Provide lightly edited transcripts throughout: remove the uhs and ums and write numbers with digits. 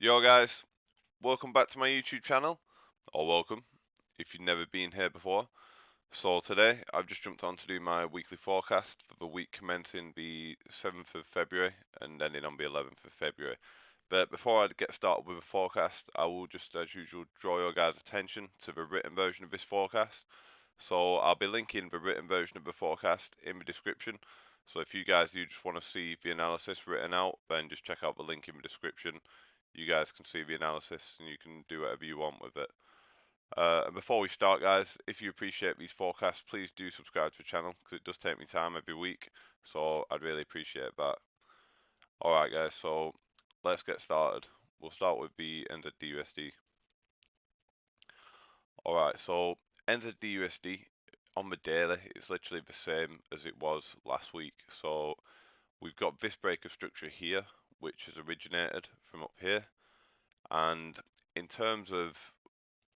Yo guys, welcome back to my YouTube channel, or welcome if you've never been here before. So today I've just jumped on to do my weekly forecast for the week commencing the 7th of February and ending on the 11th of February. But before I get started with the forecast, I will just as usual draw your guys' attention to the written version of this forecast. So I'll be linking the written version of the forecast in the description. So if you guys do just want to see the analysis written out, then just check out the link in the description. You guys can see the analysis and you can do whatever you want with it. And before we start, guys, if you appreciate these forecasts, please do subscribe to the channel because it does take me time every week. So I'd really appreciate that. Alright, guys, so let's get started. We'll start with the Nzdusd. Alright, so Nzdusd on the daily is literally the same as it was last week. So we've got this break of structure here, which has originated from up here. And in terms of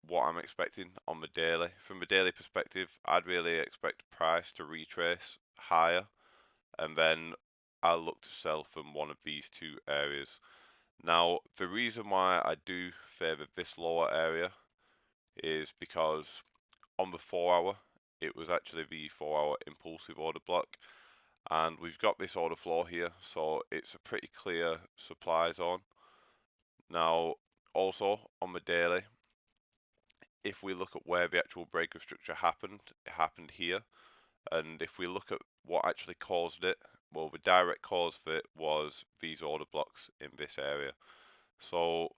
what I'm expecting on the daily, from the daily perspective, I'd really expect price to retrace higher, and then I'll look to sell from one of these two areas. Now, the reason why I do favour this lower area is because on the 4 hour, it was actually the 4 hour impulsive order block, and we've got this order flow here, so it's a pretty clear supply zone. Now, also on the daily, if we look at where the actual break of structure happened, it happened here. And if we look at what actually caused it, well, the direct cause of it was these order blocks in this area. So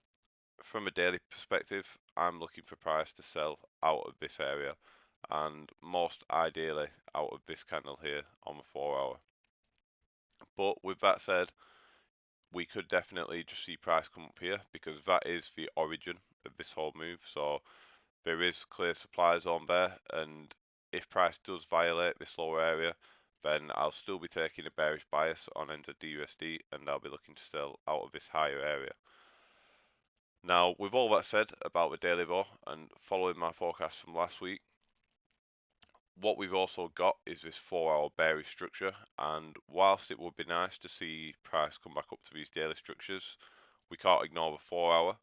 from a daily perspective, I'm looking for price to sell out of this area and most ideally out of this candle here on the 4 hour. But with that said, we could definitely just see price come up here because that is the origin of this whole move. So there is clear supply zone there, and if price does violate this lower area, then I'll still be taking a bearish bias on Nzdusd and I'll be looking to sell out of this higher area. Now, with all that said about the daily though, and following my forecast from last week, what we've also got is this 4 hour bearish structure, and whilst it would be nice to see price come back up to these daily structures, we can't ignore the 4 hour.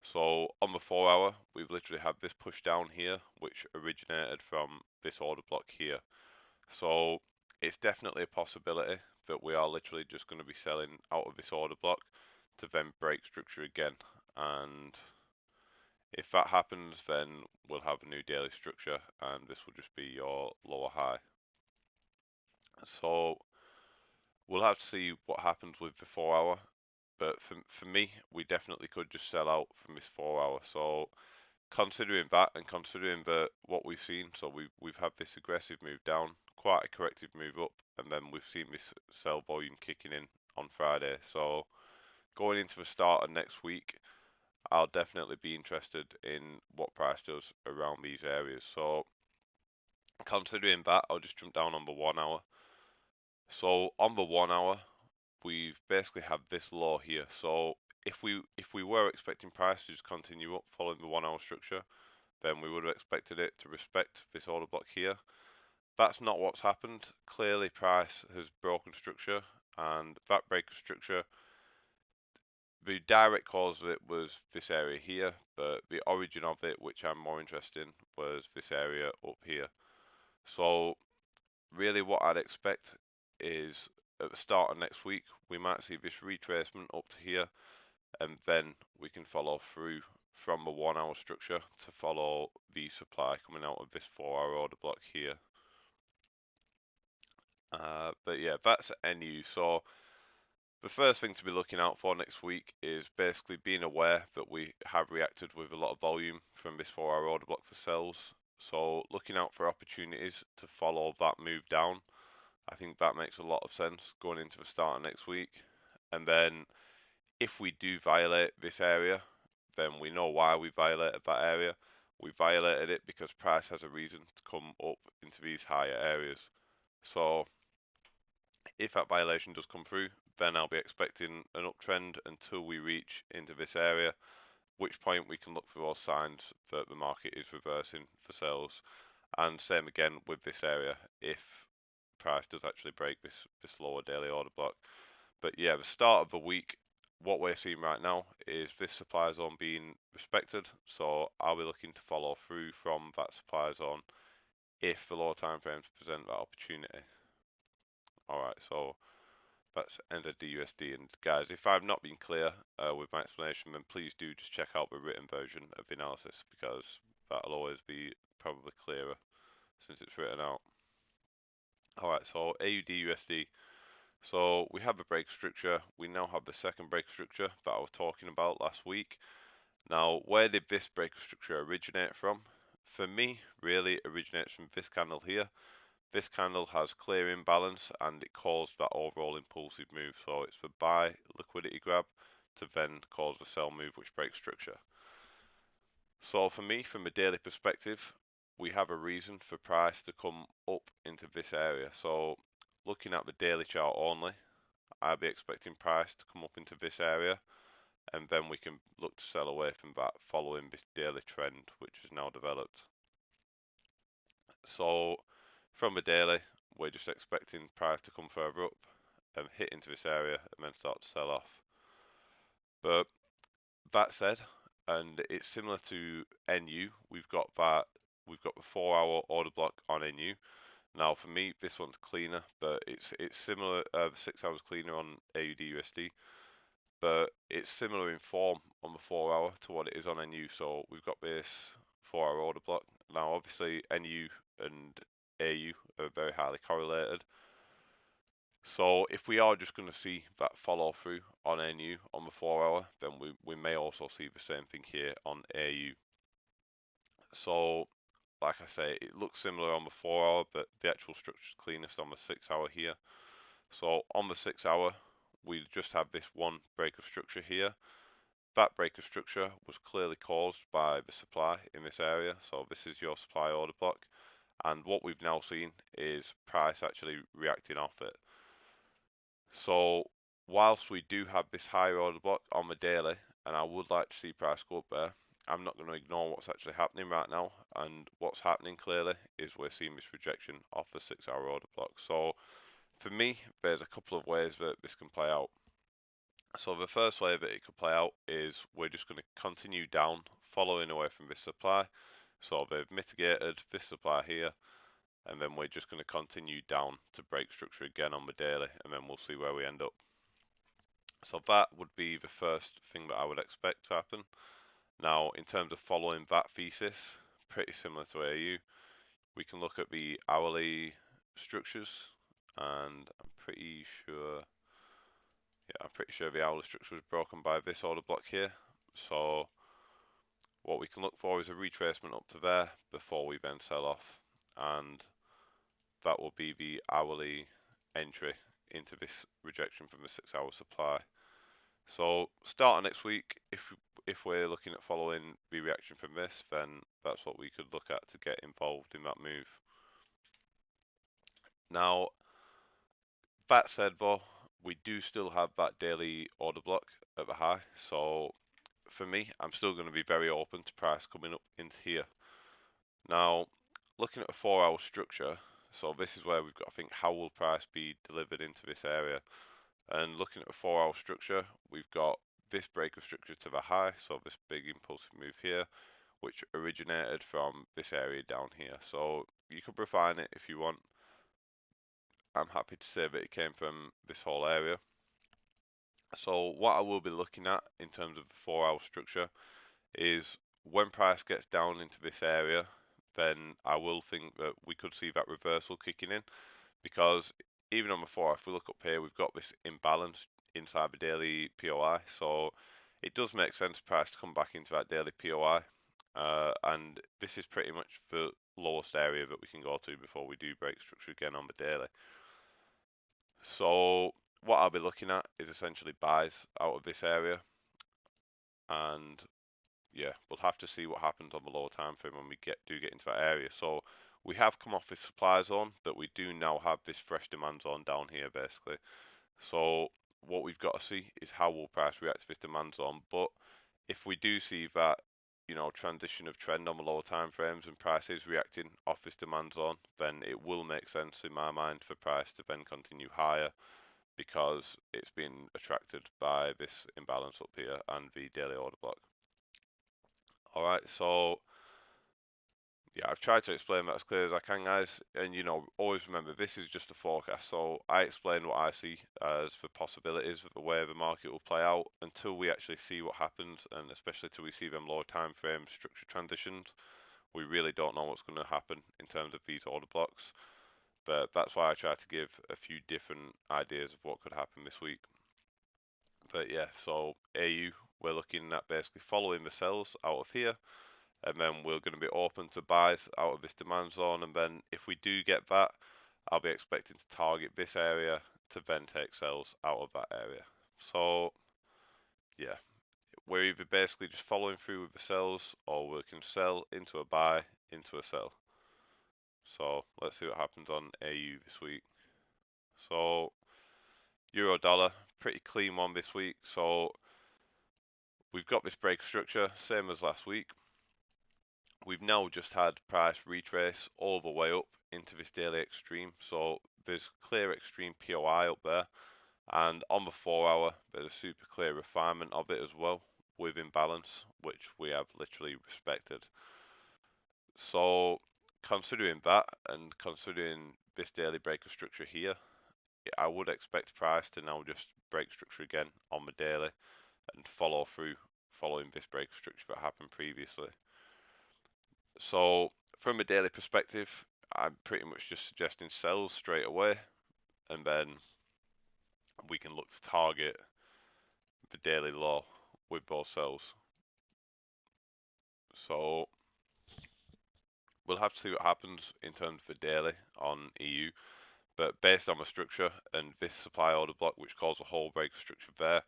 So on the 4 hour, we've literally had this push down here, which originated from this order block here. So it's definitely a possibility that we are literally just going to be selling out of this order block to then break structure again. And if that happens, then we'll have a new daily structure and this will just be your lower high. So we'll have to see what happens with the 4 hour. But for me, we definitely could just sell out from this 4 hour. So considering that and considering what we've seen, so we've had this aggressive move down, quite a corrective move up, and then we've seen this sell volume kicking in on Friday. So going into the start of next week, I'll definitely be interested in what price does around these areas. So considering that, I'll just jump down on the 1 hour. So on the 1 hour, we've basically had this low here. So if we were expecting price to just continue up following the 1 hour structure, then we would have expected it to respect this order block here. That's not what's happened. Clearly price has broken structure, and that break of structure, the direct cause of it was this area here, but the origin of it, which I'm more interested in, was this area up here. So really what I'd expect is at the start of next week, we might see this retracement up to here, and then we can follow through from the 1 hour structure to follow the supply coming out of this 4 hour order block here. But yeah, that's NU. So the first thing to be looking out for next week is basically being aware that we have reacted with a lot of volume from this 4 hour order block for sells. So looking out for opportunities to follow that move down. I think that makes a lot of sense going into the start of next week. And then if we do violate this area, then we know why we violated that area. We violated it because price has a reason to come up into these higher areas. So if that violation does come through, then I'll be expecting an uptrend until we reach into this area, which point we can look for those signs that the market is reversing for sales. And same again with this area if price does actually break this lower daily order block. But yeah, the start of the week, what we're seeing right now is this supply zone being respected, so I'll be looking to follow through from that supply zone if the lower time frames present that opportunity. Alright, so that's Nzdusd, and guys, if I've not been clear with my explanation, then please do just check out the written version of the analysis, because that'll always be probably clearer since it's written out. Alright, so AUD-USD. So we have a break structure. We now have the second break structure that I was talking about last week. Now, where did this break structure originate from? For me, really, it originates from this candle here. This candle has clear imbalance and it caused that overall impulsive move. So it's the buy liquidity grab to then cause the sell move, which breaks structure. So for me, from a daily perspective, we have a reason for price to come up into this area. So looking at the daily chart only, I'll be expecting price to come up into this area, and then we can look to sell away from that following this daily trend which has now developed. So from a daily, we're just expecting price to come further up and hit into this area and then start to sell off. But that said, and it's similar to NU, we've got the 4-hour order block on NU. Now for me, this one's cleaner, but it's similar. The 6 hours cleaner on AUD-USD, but it's similar in form on the 4-hour to what it is on NU. So we've got this 4-hour order block. Now obviously NU and AU are very highly correlated. So if we are just going to see that follow through on NU on the 4-hour, then we may also see the same thing here on AU. So like I say, it looks similar on the 4-hour, but the actual structure is cleanest on the 6-hour here. So on the 6-hour, we just have this one break of structure here. That break of structure was clearly caused by the supply in this area. So this is your supply order block. And what we've now seen is price actually reacting off it. So whilst we do have this higher order block on the daily, and I would like to see price go up there, I'm not going to ignore what's actually happening right now. And what's happening clearly is we're seeing this rejection off the 6-hour order block. So for me, there's a couple of ways that this can play out. So the first way that it could play out is we're just going to continue down, following away from this supply. So they've mitigated this supply here, and then we're just going to continue down to break structure again on the daily, and then we'll see where we end up. So that would be the first thing that I would expect to happen. Now, in terms of following that thesis, pretty similar to AU, we can look at the hourly structures, and I'm pretty sure the hourly structure was broken by this order block here. So what we can look for is a retracement up to there before we then sell off, and that will be the hourly entry into this rejection from the 6-hour supply. So starting next week, if we're looking at following the reaction from this, then that's what we could look at to get involved in that move. Now, that said though, we do still have that daily order block at the high, so for me, I'm still going to be very open to price coming up into here. Now, looking at a 4-hour structure, so this is where we've got to think, how will price be delivered into this area? And looking at a 4-hour structure, we've got this break of structure to the high, so this big impulsive move here, which originated from this area down here. So you could refine it if you want. I'm happy to say that it came from this whole area. So what I will be looking at in terms of the 4-hour structure is when price gets down into this area, then I will think that we could see that reversal kicking in, because even on the 4, if we look up here, we've got this imbalance inside the daily POI, so it does make sense for price to come back into that daily POI, and this is pretty much the lowest area that we can go to before we do break structure again on the daily. So what I'll be looking at is essentially buys out of this area, and yeah, we'll have to see what happens on the lower time frame when we do get into that area. So we have come off this supply zone, but we do now have this fresh demand zone down here basically. So what we've got to see is how will price react to this demand zone. But if we do see that, transition of trend on the lower time frames and price is reacting off this demand zone, then it will make sense in my mind for price to then continue higher because it's been attracted by this imbalance up here and the daily order block. Alright, so yeah, I've tried to explain that as clear as I can, guys, and always remember this is just a forecast, so I explain what I see as the possibilities of the way the market will play out until we actually see what happens, and especially till we see them lower time frame structure transitions. We really don't know what's going to happen in terms of these order blocks, but that's why I try to give a few different ideas of what could happen this week. But yeah, so AU, we're looking at basically following the sells out of here, and then we're going to be open to buys out of this demand zone, and then if we do get that, I'll be expecting to target this area to then take sells out of that area. So yeah, we're either basically just following through with the sells, or we can sell into a buy, into a sell. So let's see what happens on AU this week. So Euro dollar, pretty clean one this week. So we've got this break structure, same as last week. We've now just had price retrace all the way up into this daily extreme. So there's clear extreme POI up there, and on the 4 hour there's a super clear refinement of it as well with imbalance, which we have literally respected. So considering that and considering this daily breaker structure here, I would expect price to now just break structure again on the daily and follow through following this break structure that happened previously. So from a daily perspective, I'm pretty much just suggesting sells straight away, and then we can look to target the daily low with those sells. So we'll have to see what happens in terms of the daily on EU, but based on the structure and this supply order block, which caused a whole break structure there,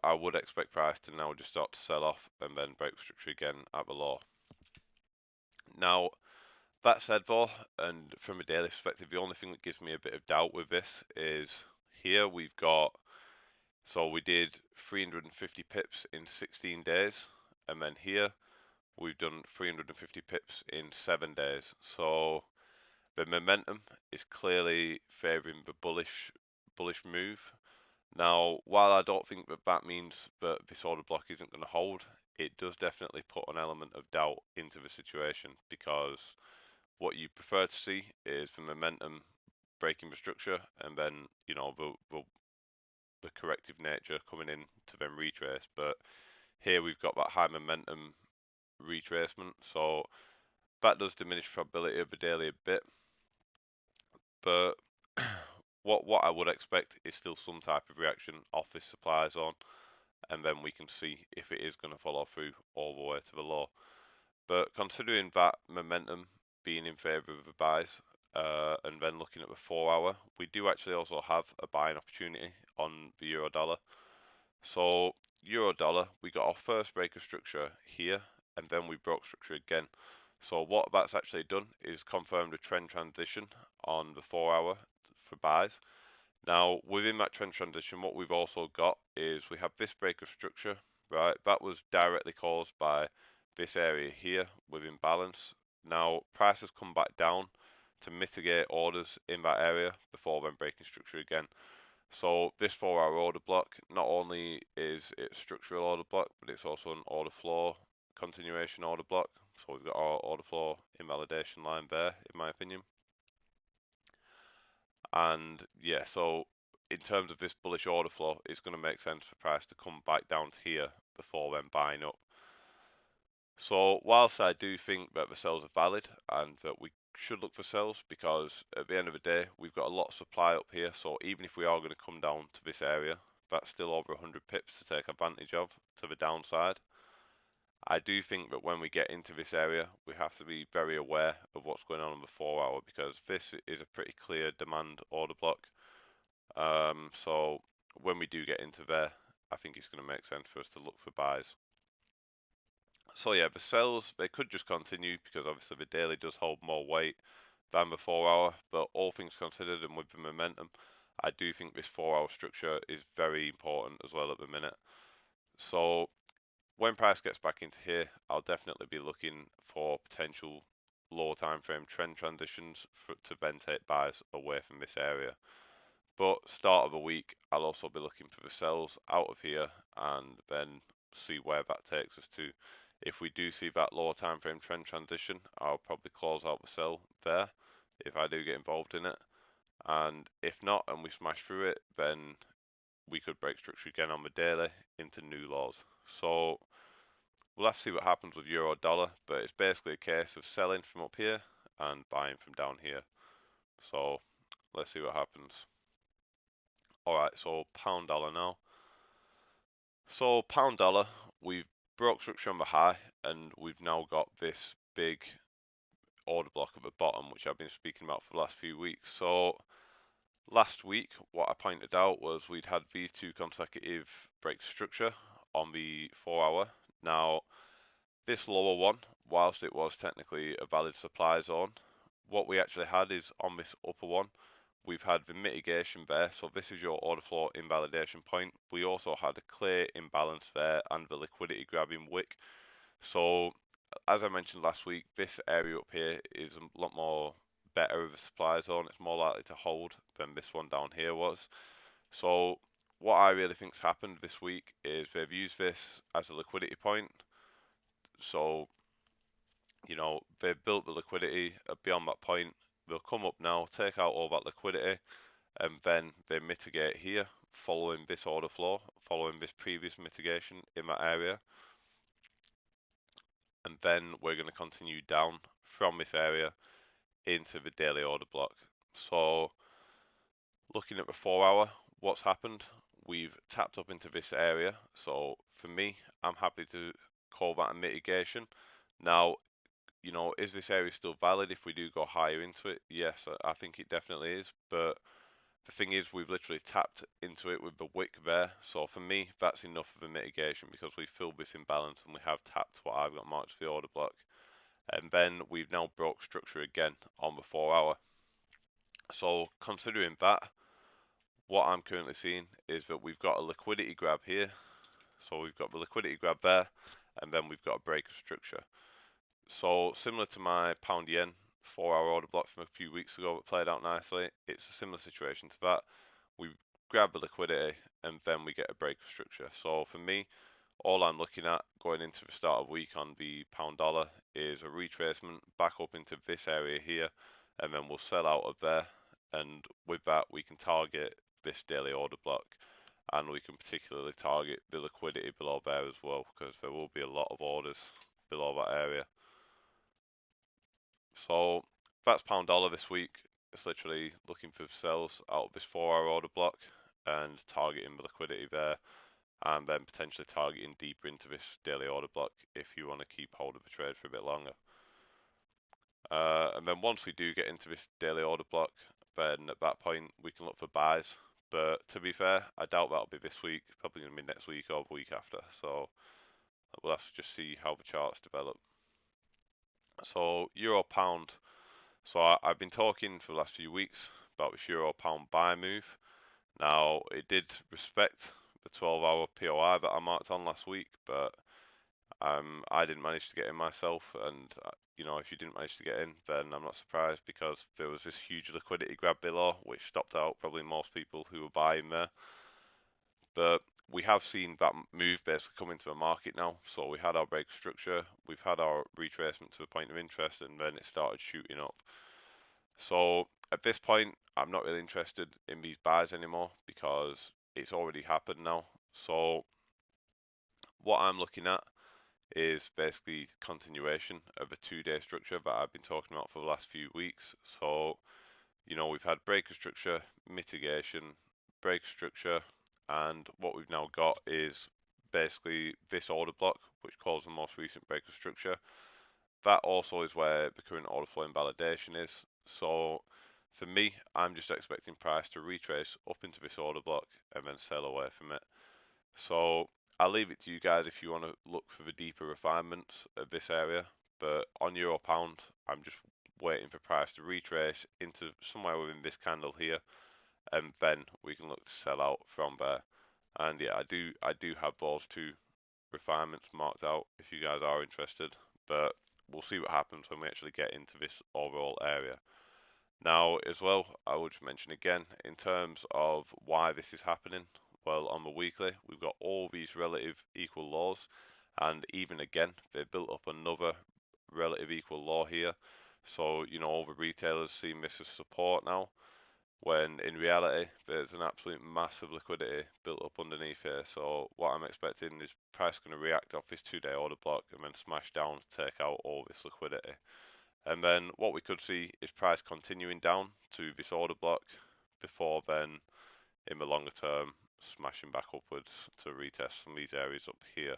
I would expect price to now just start to sell off and then break structure again at the low. Now, that said though, and from a daily perspective, the only thing that gives me a bit of doubt with this is here we've got, so we did 350 pips in 16 days, and then here we've done 350 pips in 7 days. So the momentum is clearly favouring the bullish move. Now, while I don't think that that means that this order block isn't going to hold, it does definitely put an element of doubt into the situation, because what you prefer to see is the momentum breaking the structure, and then the corrective nature coming in to then retrace. But here we've got that high momentum retracement, so that does diminish the probability of the daily a bit. But what I would expect is still some type of reaction off this supply zone, and then we can see if it is going to follow through all the way to the low. But considering that momentum being in favour of the buys, and then looking at the 4 hour, we do actually also have a buying opportunity on the euro dollar. So euro dollar, we got our first break of structure here, and then we broke structure again. So what that's actually done is confirmed a trend transition on the 4 hour for buys. Now within that trend transition, what we've also got is we have this break of structure, right? That was directly caused by this area here with imbalance. Now price has come back down to mitigate orders in that area before then breaking structure again. So this 4 hour order block, not only is it a structural order block, but it's also an order flow continuation order block. So we've got our order flow invalidation line there, in my opinion. And yeah, so in terms of this bullish order flow, it's going to make sense for price to come back down to here before then buying up. So whilst I do think that the sells are valid and that we should look for sells, because at the end of the day we've got a lot of supply up here, so even if we are going to come down to this area, that's still over 100 pips to take advantage of to the downside. I do think that when we get into this area, we have to be very aware of what's going on the 4 hour, because this is a pretty clear demand order block. So when we do get into there, I think it's going to make sense for us to look for buys. So yeah, the sells, they could just continue, because obviously the daily does hold more weight than the 4 hour, but all things considered and with the momentum, I do think this 4 hour structure is very important as well at the minute. So when price gets back into here, I'll definitely be looking for potential lower time frame trend transitions to then take buys away from this area. But start of the week, I'll also be looking for the sells out of here and then see where that takes us to. If we do see that lower time frame trend transition, I'll probably close out the sell there if I do get involved in it. And if not, and we smash through it, then we could break structure again on the daily into new lows. So we'll have to see what happens with euro dollar, but it's basically a case of selling from up here and buying from down here. So let's see what happens. Alright, so pound dollar now. So pound dollar, we've broke structure on the high and we've now got this big order block at the bottom, which I've been speaking about for the last few weeks. So last week, what I pointed out was we'd had these two consecutive break structure on the 4 hour. Now, this lower one, whilst it was technically a valid supply zone, what we actually had is on this upper one, we've had the mitigation there. So this is your order flow invalidation point. We also had a clear imbalance there and the liquidity grabbing wick. So as I mentioned last week, this area up here is a lot more better of a supply zone. It's more likely to hold than this one down here was. So what I really think's happened this week is they've used this as a liquidity point. So, you know, they've built the liquidity beyond that point. They'll come up now, take out all that liquidity, and then they mitigate here, following this order flow, following this previous mitigation in that area. And then we're going to continue down from this area into the daily order block. So looking at the 4 hour, what's happened? We've tapped up into this area. So for me, I'm happy to call that a mitigation. Now, you know, is this area still valid if we do go higher into it? Yes, I think it definitely is. But the thing is, we've literally tapped into it with the wick there. So for me, that's enough of a mitigation because we filled this imbalance and we have tapped what I've got marked for the order block. And then we've now broke structure again on the 4 hour. So considering that, what I'm currently seeing is that we've got a liquidity grab here. So we've got the liquidity grab there, and then we've got a break of structure. So similar to my pound yen 4 hour order block from a few weeks ago that played out nicely, it's a similar situation to that. We grab the liquidity and then we get a break of structure. So for me, all I'm looking at going into the start of week on the pound dollar is a retracement back up into this area here, and then we'll sell out of there. And with that, we can target this daily order block, and we can particularly target the liquidity below there as well, because there will be a lot of orders below that area. So that's pound dollar this week. It's literally looking for sells out of this 4 hour order block and targeting the liquidity there, and then potentially targeting deeper into this daily order block if you want to keep hold of the trade for a bit longer. And then once we do get into this daily order block, then at that point we can look for buys. But to be fair, I doubt that'll be this week. Probably going to be next week or the week after. So we'll have to just see how the charts develop. So euro pound. So I've been talking for the last few weeks about this euro pound buy move. Now it did respect the 12-hour POI that I marked on last week, but I didn't manage to get in myself, and you know, if you didn't manage to get in, then I'm not surprised because there was this huge liquidity grab below, which stopped out probably most people who were buying there. But we have seen that move basically come into the market now. So we had our break structure, we've had our retracement to a point of interest, and then it started shooting up. So at this point, I'm not really interested in these buys anymore because it's already happened now. So what I'm looking at is basically continuation of a 2 day structure that I've been talking about for the last few weeks. So, you know, we've had breaker structure, mitigation, break structure, and what we've now got is basically this order block, which calls the most recent breaker structure. That also is where the current order flow invalidation is. So for me, I'm just expecting price to retrace up into this order block and then sell away from it. So I'll leave it to you guys if you want to look for the deeper refinements of this area. But on euro pound, I'm just waiting for price to retrace into somewhere within this candle here, and then we can look to sell out from there. And yeah, I do have those two refinements marked out if you guys are interested. But we'll see what happens when we actually get into this overall area. Now, as well, I would mention again, in terms of why this is happening, well, on the weekly, we've got all these relative equal laws, and even again, they built up another relative equal law here. So, all the retailers see this as support now, when in reality, there's an absolute massive liquidity built up underneath here. So, what I'm expecting is price going to react off this 2-day order block and then smash down to take out all this liquidity. And then what we could see is price continuing down to this order block before then, in the longer term, smashing back upwards to retest some of these areas up here.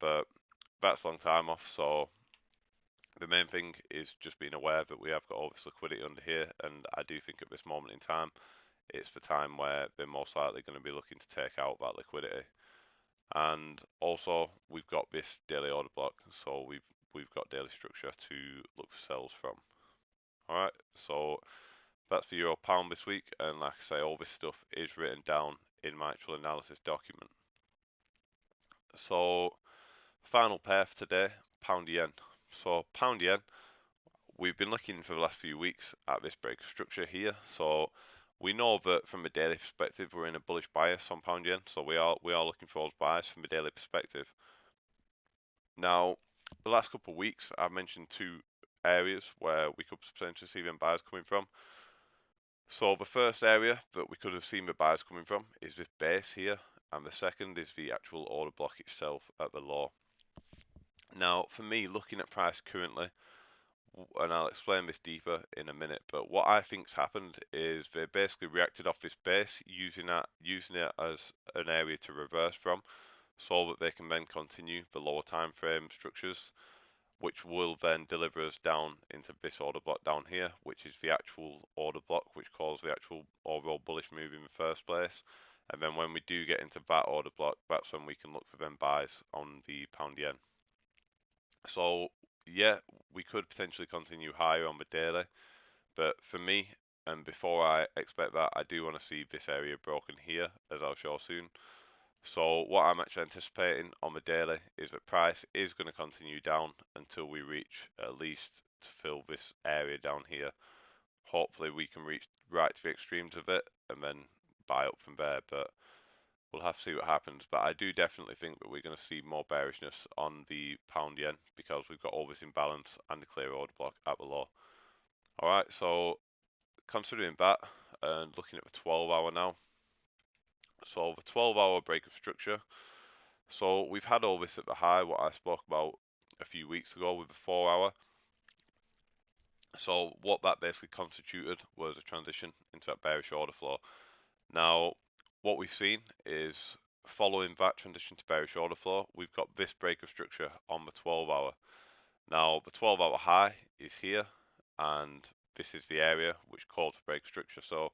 But that's a long time off, so the main thing is just being aware that we have got all this liquidity under here, and I do think at this moment in time, it's the time where they're most likely going to be looking to take out that liquidity. And also, we've got this daily order block, so we've got daily structure to look for sells from. Alright, so that's for Euro Pound this week, and like I say, all this stuff is written down in my actual analysis document. So, final pair for today, Pound Yen. So, Pound Yen, we've been looking for the last few weeks at this break of structure here. So, we know that from a daily perspective, we're in a bullish bias on Pound Yen. So, we are looking for those buys from a daily perspective. Now, the last couple of weeks, I've mentioned two areas where we could potentially see them buyers coming from. So the first area that we could have seen the buyers coming from is this base here, and the second is the actual order block itself at the low. Now, for me, looking at price currently, and I'll explain this deeper in a minute, but what I think's happened is they basically reacted off this base, using it as an area to reverse from, so that they can then continue the lower time frame structures, which will then deliver us down into this order block down here, which is the actual order block, which caused the actual overall bullish move in the first place. And then when we do get into that order block, that's when we can look for them buys on the pound yen. So yeah, we could potentially continue higher on the daily, but for me, and before I expect that, I do want to see this area broken here, as I'll show soon. So what I'm actually anticipating on the daily is that price is going to continue down until we reach at least to fill this area down here. Hopefully we can reach right to the extremes of it and then buy up from there, but we'll have to see what happens. But I do definitely think that we're going to see more bearishness on the pound yen because we've got all this imbalance and the clear order block at the low. Alright, so considering that and looking at the 12-hour now. So the 12-hour break of structure. So we've had all this at the high, what I spoke about a few weeks ago with the 4-hour. So what that basically constituted was a transition into that bearish order flow. Now, what we've seen is following that transition to bearish order flow, we've got this break of structure on the 12-hour. Now, the 12-hour high is here, and this is the area which called for break structure. So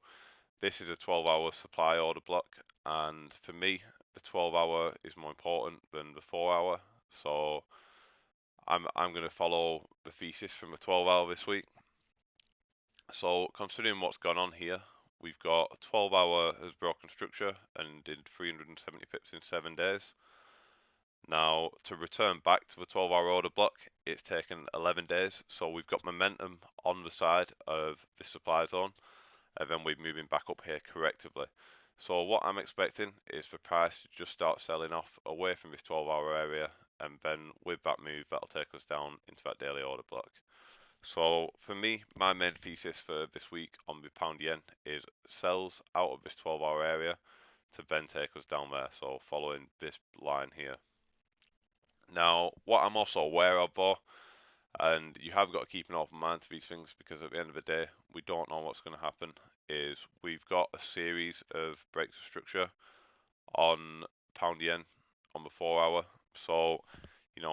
this is a 12-hour supply order block, and for me, the 12-hour is more important than the 4-hour. So I'm going to follow the thesis from the 12-hour this week. So considering what's gone on here, we've got a 12-hour has broken structure and did 370 pips in 7 days. Now, to return back to the 12-hour order block, it's taken 11 days. So we've got momentum on the side of the supply zone, and then we're moving back up here correctively. So what I'm expecting is for price to just start selling off away from this 12-hour area, and then with that move, that'll take us down into that daily order block. So for me, my main thesis for this week on the pound yen is sells out of this 12-hour area to then take us down there. So following this line here. Now, what I'm also aware of though, and you have got to keep an open mind to these things because at the end of the day, we don't know what's going to happen, is we've got a series of breaks of structure on pound yen on the 4-hour. So,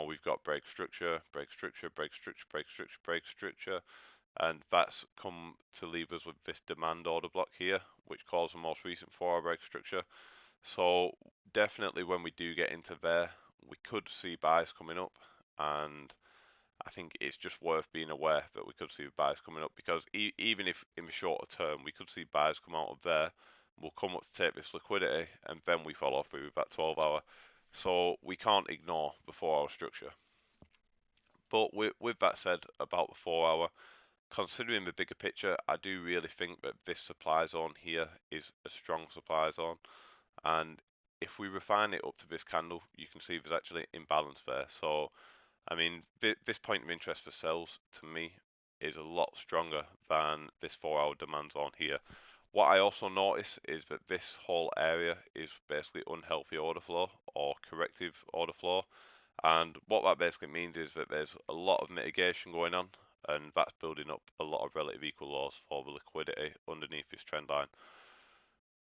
we've got break structure, break structure, break structure, break structure, break structure, and that's come to leave us with this demand order block here, which calls the most recent 4-hour break structure. So definitely when we do get into there, we could see buys coming up, and I think it's just worth being aware that we could see buys coming up because even if in the shorter term we could see buys come out of there, we'll come up to take this liquidity and then we follow through with that 12-hour. So we can't ignore the 4-hour structure. But with that said about the 4-hour, considering the bigger picture, I do really think that this supply zone here is a strong supply zone, and if we refine it up to this candle, you can see there's actually imbalance there. So, I mean, this point of interest for sells to me is a lot stronger than this 4-hour demand zone here. What I also notice is that this whole area is basically unhealthy order flow or corrective order flow. And what that basically means is that there's a lot of mitigation going on, and that's building up a lot of relative equal lows for the liquidity underneath this trend line.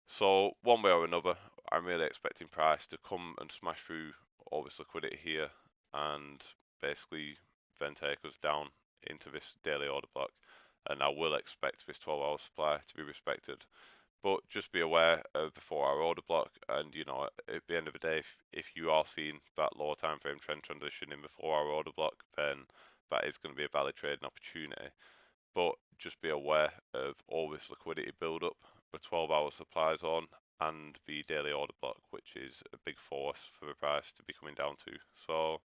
So one way or another, I'm really expecting price to come and smash through all this liquidity here and basically then take us down into this daily order block. And I will expect this 12-hour supply to be respected. But just be aware of the 4-hour order block, and you know, at the end of the day, if you are seeing that lower time frame trend transition in the 4-hour order block, then that is going to be a valid trading opportunity. But just be aware of all this liquidity build up, the 12-hour supply zone, and the daily order block, which is a big force for the price to be coming down to. So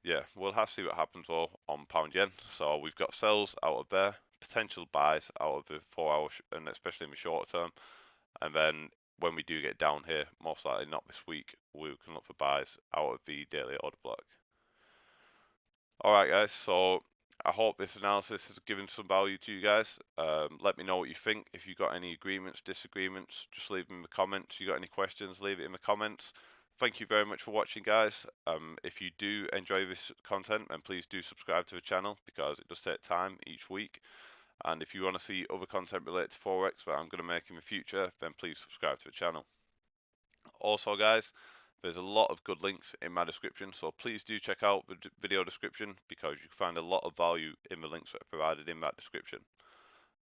yeah, we'll have to see what happens all on pound yen. So we've got sells out of there, potential buys out of the 4-hour, and especially in the shorter term. And then when we do get down here, most likely not this week, we can look for buys out of the daily order block. Alright guys, so I hope this analysis has given some value to you guys. Let me know what you think. If you've got any agreements, disagreements, just leave them in the comments. If you got any questions, leave it in the comments. Thank you very much for watching, guys. If you do enjoy this content, then please do subscribe to the channel because it does take time each week. And if you want to see other content related to Forex that I'm going to make in the future, then please subscribe to the channel. Also, guys, there's a lot of good links in my description, so please do check out the video description because you can find a lot of value in the links that are provided in that description.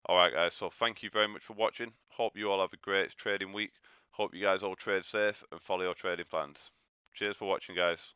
Alright guys, so thank you very much for watching. Hope you all have a great trading week. Hope you guys all trade safe and follow your trading plans. Cheers for watching, guys.